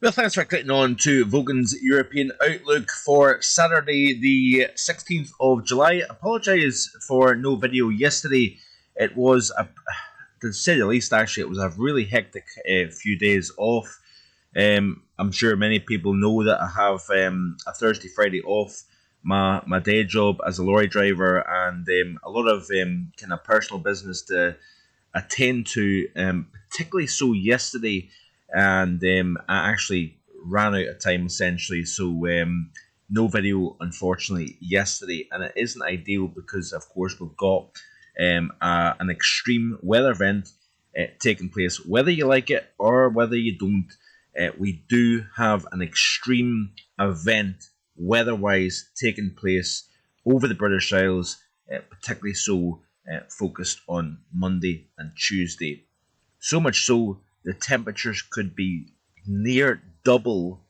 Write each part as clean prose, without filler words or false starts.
Well, thanks for clicking on to Vogan's European Outlook for Saturday, the 16th of July. Apologise for no video yesterday. It was, to say the least, actually, it was a really hectic few days off. I'm sure many people know that I have a Thursday, Friday off. My day job as a lorry driver and a lot of kind of personal business to attend to, particularly so yesterday, and I actually ran out of time essentially, so no video unfortunately yesterday, and it isn't ideal because of course we've got an extreme weather event taking place, whether you like it or whether you don't. We do have an extreme event weather-wise taking place over the British Isles, particularly so focused on Monday and Tuesday. So much so, the temperatures could be near double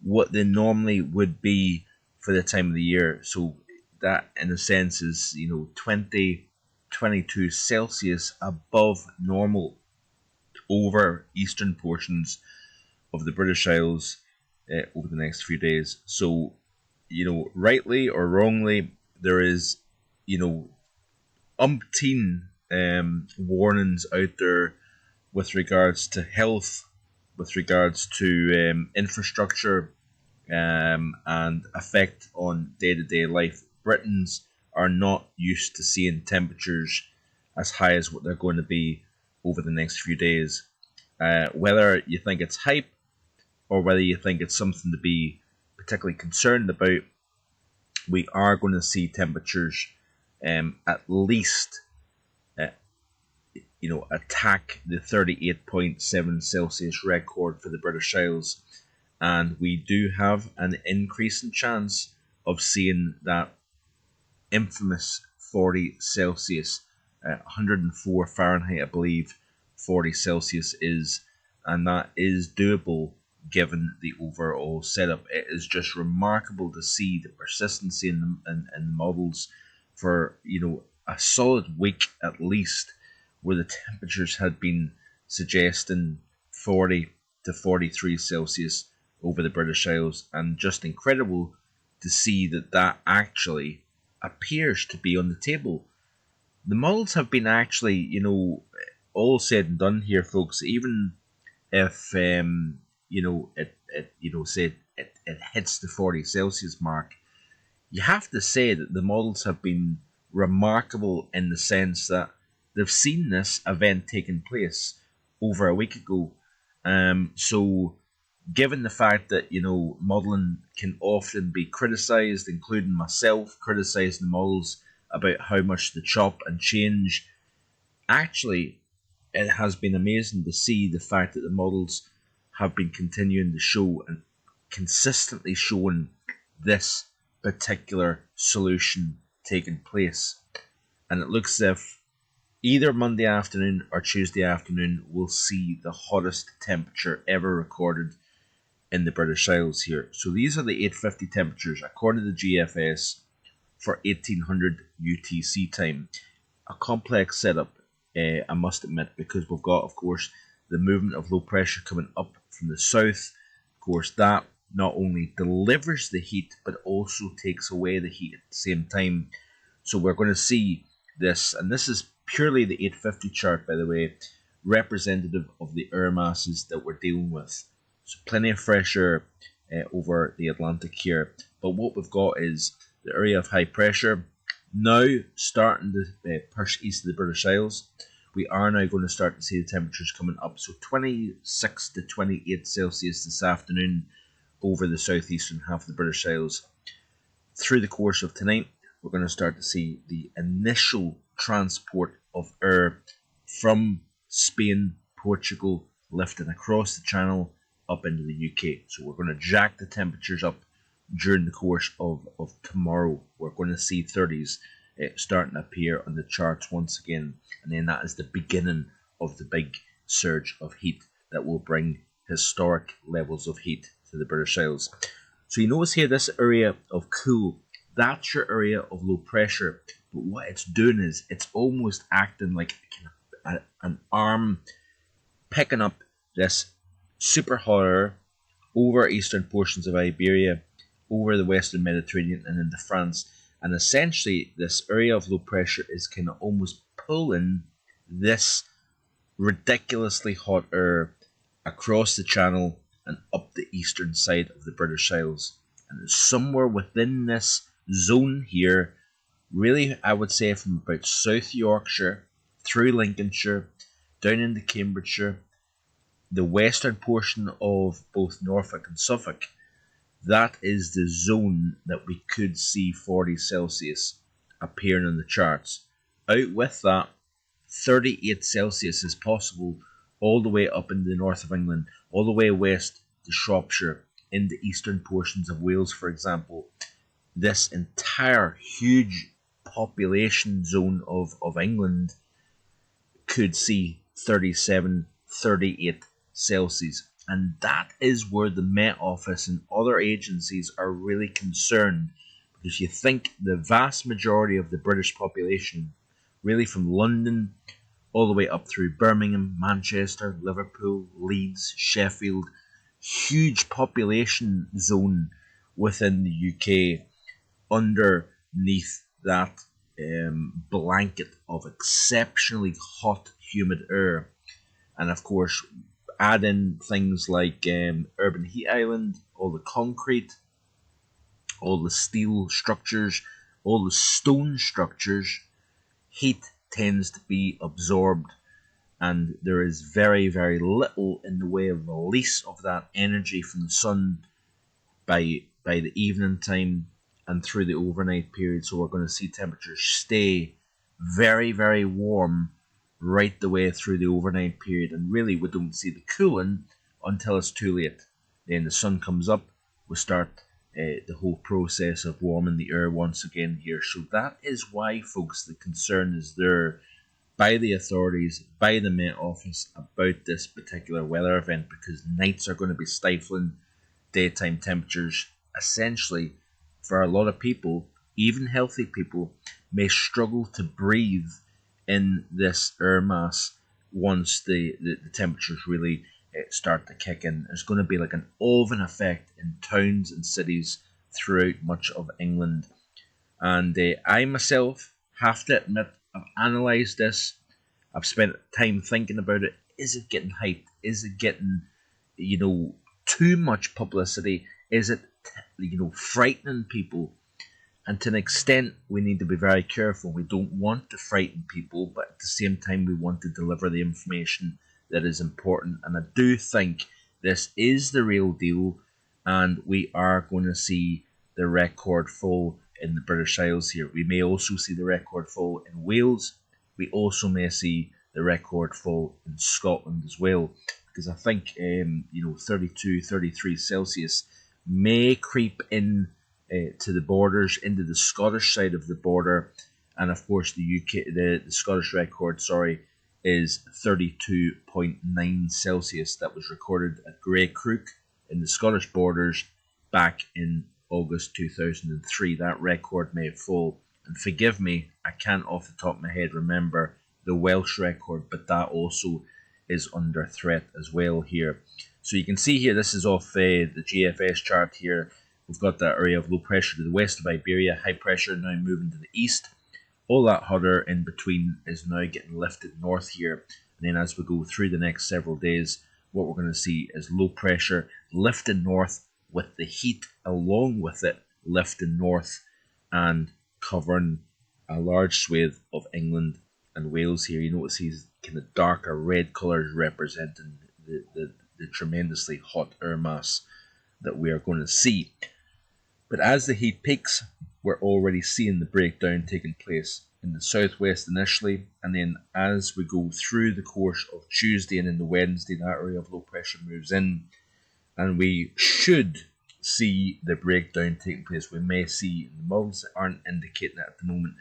what they normally would be for the time of the year. So that, in a sense, is 20, 22 Celsius above normal over eastern portions of the British Isles over the next few days. So, rightly or wrongly, there is, umpteen warnings out there with regards to health, with regards to infrastructure, and effect on day-to-day life. Britons are not used to seeing temperatures as high as what they're going to be over the next few days. Whether you think it's hype or whether you think it's something to be particularly concerned about, we are going to see temperatures at least attack the 38.7 Celsius record for the British Isles, and we do have an increasing chance of seeing that infamous 40 Celsius, 104 Fahrenheit, I believe 40 Celsius is, and that is doable given the overall setup. It is just remarkable to see the persistency in the models for a solid week at least, where the temperatures had been suggesting 40 to 43 Celsius over the British Isles, and just incredible to see that actually appears to be on the table. The models have been actually, all said and done here, folks. Even if it hits the 40 Celsius mark, you have to say that the models have been remarkable in the sense that they've seen this event taking place over a week ago. So, given the fact that modelling can often be criticised, including myself criticising the models about how much they chop and change, actually, it has been amazing to see the fact that the models have been continuing to show and consistently showing this particular solution taking place. And it looks as if either Monday afternoon or Tuesday afternoon we'll see the hottest temperature ever recorded in the British Isles here. So these are the 850 temperatures according to the GFS for 1800 UTC time. A complex setup, I must admit, because we've got, of course, the movement of low pressure coming up from the south. Of course, that not only delivers the heat but also takes away the heat at the same time. So we're going to see this, and this is purely the 850 chart, by the way, representative of the air masses that we're dealing with. So plenty of fresh air over the Atlantic here. But what we've got is the area of high pressure now starting to push east of the British Isles. We are now going to start to see the temperatures coming up. So 26 to 28 Celsius this afternoon over the southeastern half of the British Isles. Through the course of tonight, we're going to start to see the initial transport of air from Spain, Portugal, lifting across the channel up into the UK. So we're going to jack the temperatures up during the course of tomorrow. We're going to see 30s starting to appear on the charts once again, and then that is the beginning of the big surge of heat that will bring historic levels of heat to the British Isles. So you notice here this area of cool, that's your area of low pressure, but what it's doing is it's almost acting like an arm picking up this super hot air over eastern portions of Iberia, over the western Mediterranean and into France. And essentially, this area of low pressure is kind of almost pulling this ridiculously hot air across the channel and up the eastern side of the British Isles. And somewhere within this zone here, really, I would say from about South Yorkshire through Lincolnshire, down into Cambridgeshire, the western portion of both Norfolk and Suffolk, that is the zone that we could see 40 Celsius appearing in the charts. Out with that, 38 Celsius is possible all the way up into the north of England, all the way west to Shropshire, in the eastern portions of Wales, for example. This entire huge population zone of England could see 37, 38 Celsius. And that is where the Met Office and other agencies are really concerned, because you think the vast majority of the British population, really from London all the way up through Birmingham, Manchester, Liverpool, Leeds, Sheffield, huge population zone within the UK underneath that blanket of exceptionally hot, humid air. And of course, add in things like urban heat island, all the concrete, all the steel structures, all the stone structures. Heat tends to be absorbed, and there is very, very little in the way of release of that energy from the sun by the evening time and through the overnight period. So we're going to see temperatures stay very, very warm right the way through the overnight period, and really we don't see the cooling until it's too late. Then the sun comes up, we start the whole process of warming the air once again here. So that is why, folks, the concern is there by the authorities, by the Met Office about this particular weather event, because nights are going to be stifling, daytime temperatures essentially for a lot of people, even healthy people, may struggle to breathe in this air mass once the temperatures really start to kick in. There's going to be like an oven effect in towns and cities throughout much of England. And I myself have to admit, I've analysed this. I've spent time thinking about it. Is it getting hyped? Is it getting, too much publicity? Is it, frightening people? And to an extent, we need to be very careful. We don't want to frighten people, but at the same time, we want to deliver the information that is important. And I do think this is the real deal, and we are going to see the record fall in the British Isles here. We may also see the record fall in Wales. We also may see the record fall in Scotland as well, because I think 32, 33 Celsius may creep in to the borders, into the Scottish side of the border. And of course the the Scottish record, is 32.9 Celsius that was recorded at Grey Crook in the Scottish borders back in August 2003. That record may fall, and forgive me, I can't off the top of my head remember the Welsh record, but that also is under threat as well here. So you can see here, this is off the GFS chart here. We've got that area of low pressure to the west of Iberia, high pressure now moving to the east. All that hot air in between is now getting lifted north here. And then as we go through the next several days, what we're going to see is low pressure lifting north with the heat along with it lifting north and covering a large swathe of England and Wales here. You notice these kind of darker red colours representing the tremendously hot air mass that we are going to see. But as the heat peaks, we're already seeing the breakdown taking place in the southwest initially, and then as we go through the course of Tuesday and into Wednesday, that area of low pressure moves in, and we should see the breakdown taking place. We may see, the models aren't indicating it at the moment,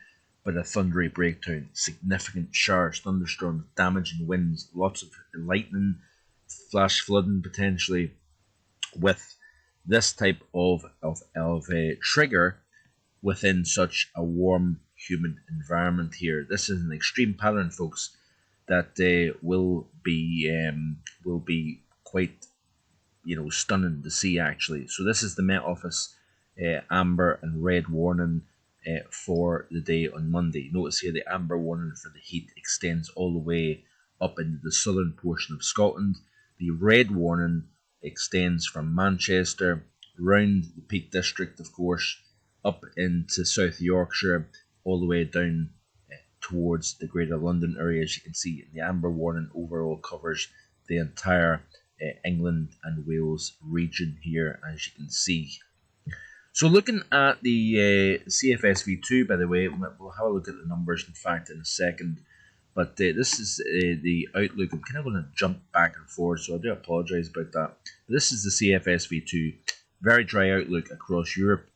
but a thundery breakdown, significant showers, thunderstorms, damaging winds, lots of lightning, flash flooding potentially, with this type of a trigger within such a warm, humid environment here. This is an extreme pattern, folks, that will be quite stunning to see actually. So this is the Met Office amber and red warning for the day on Monday. Notice here the amber warning for the heat extends all the way up into the southern portion of Scotland. The red warning extends from Manchester round the Peak District, of course, up into South Yorkshire, all the way down towards the Greater London area. As you can see, the amber warning overall covers the entire England and Wales region here, as you can see. So looking at the CFSV2, by the way, we'll have a look at the numbers, in fact, in a second. But this is the outlook. I'm kind of going to jump back and forth, so I do apologise about that. This is the CFSV2. Very dry outlook across Europe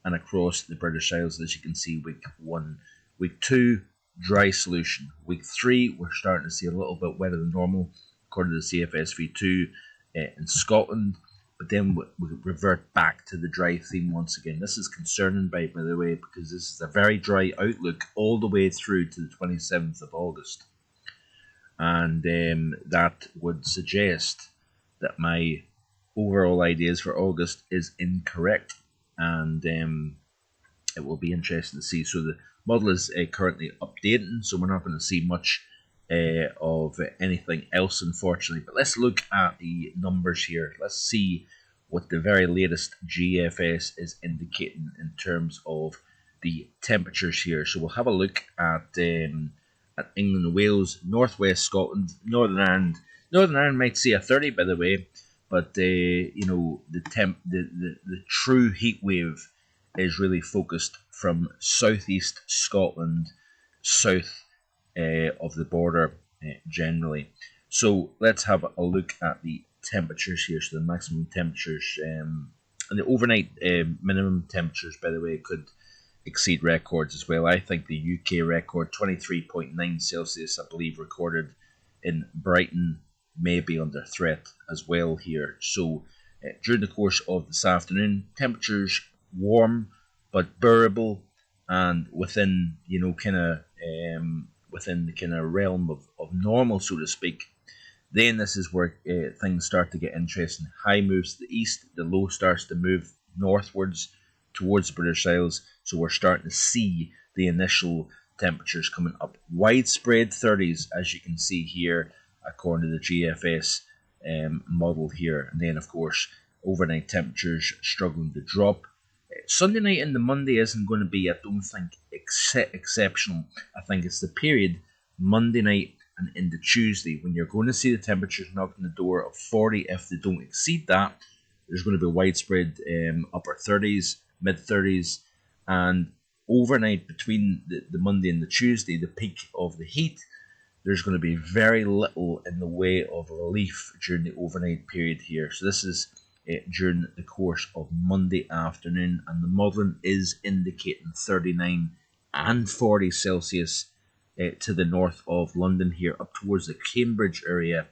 and across the British Isles, as you can see, week 1. Week 2, dry solution. Week 3, we're starting to see a little bit wetter than normal, according to the CFSV2 in Scotland. But then we revert back to the dry theme once again. This is concerning, by the way, because this is a very dry outlook all the way through to the 27th of August. And that would suggest that my overall ideas for August is incorrect. And it will be interesting to see. So the model is currently updating, so we're not going to see much of anything else, unfortunately. But let's look at the numbers here. Let's see what the very latest GFS is indicating in terms of the temperatures here. So we'll have a look at England and Wales, Northwest Scotland, Northern Ireland. Northern Ireland might see a 30, by the way, but the true heat wave is really focused from southeast Scotland, south of the border generally. So let's have a look at the temperatures here. So the maximum temperatures and the overnight minimum temperatures, by the way, could exceed records as well. I think the UK record, 23.9 Celsius, I believe, recorded in Brighton, may be under threat as well here. So during the course of this afternoon, temperatures warm but bearable and within within the kind of realm of normal, so to speak. Then this is where things start to get interesting. High moves to the east, the low starts to move northwards towards the British Isles. So we're starting to see the initial temperatures coming up. Widespread 30s, as you can see here, according to the GFS model here. And then, of course, overnight temperatures struggling to drop. Sunday night and the Monday isn't going to be, I don't think, exceptional. I think it's the period, Monday night and into Tuesday, when you're going to see the temperatures knock on the door of 40. If they don't exceed that, there's going to be widespread upper 30s, mid 30s, and overnight between the Monday and the Tuesday, the peak of the heat, there's going to be very little in the way of relief during the overnight period here. So this is during the course of Monday afternoon, and the modelling is indicating 39 and 40 Celsius to the north of London here, up towards the Cambridge area.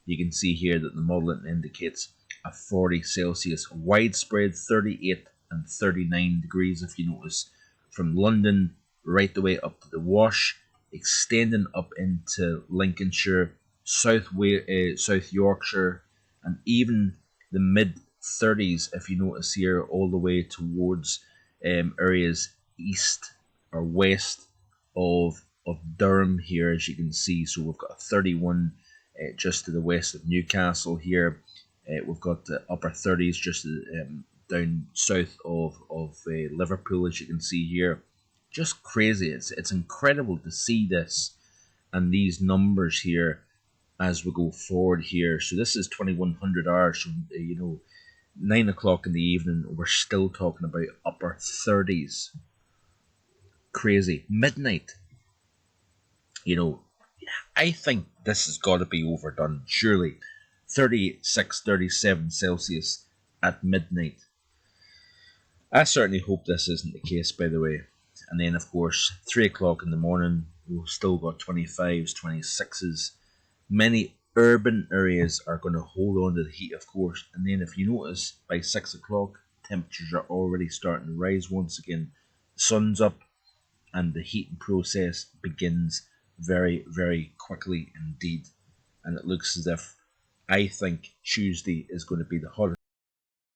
You can see here that the modelling indicates a 40 Celsius widespread, 38 and 39 degrees, if you notice, from London right the way up to the Wash, extending up into Lincolnshire, South Yorkshire, and even the mid 30s, if you notice here, all the way towards areas east or west of Durham here, as you can see. So we've got a 31 just to the west of Newcastle here. We've got the upper 30s just down south of Liverpool, as you can see here. Just crazy. It's incredible to see this and these numbers here as we go forward here. So this is 2100 hours from 9 o'clock in the evening. We're still talking about upper 30s. Crazy. Midnight. I think this has got to be overdone, surely. 36, 37 Celsius at midnight. I certainly hope this isn't the case, by the way. And then, of course, 3 o'clock in the morning, we've still got 25s, 26s. Many urban areas are going to hold on to the heat, of course. And then, if you notice, by 6 o'clock, temperatures are already starting to rise once again. The sun's up, and the heating process begins very, very quickly indeed. And it looks as if I think Tuesday is going to be the hottest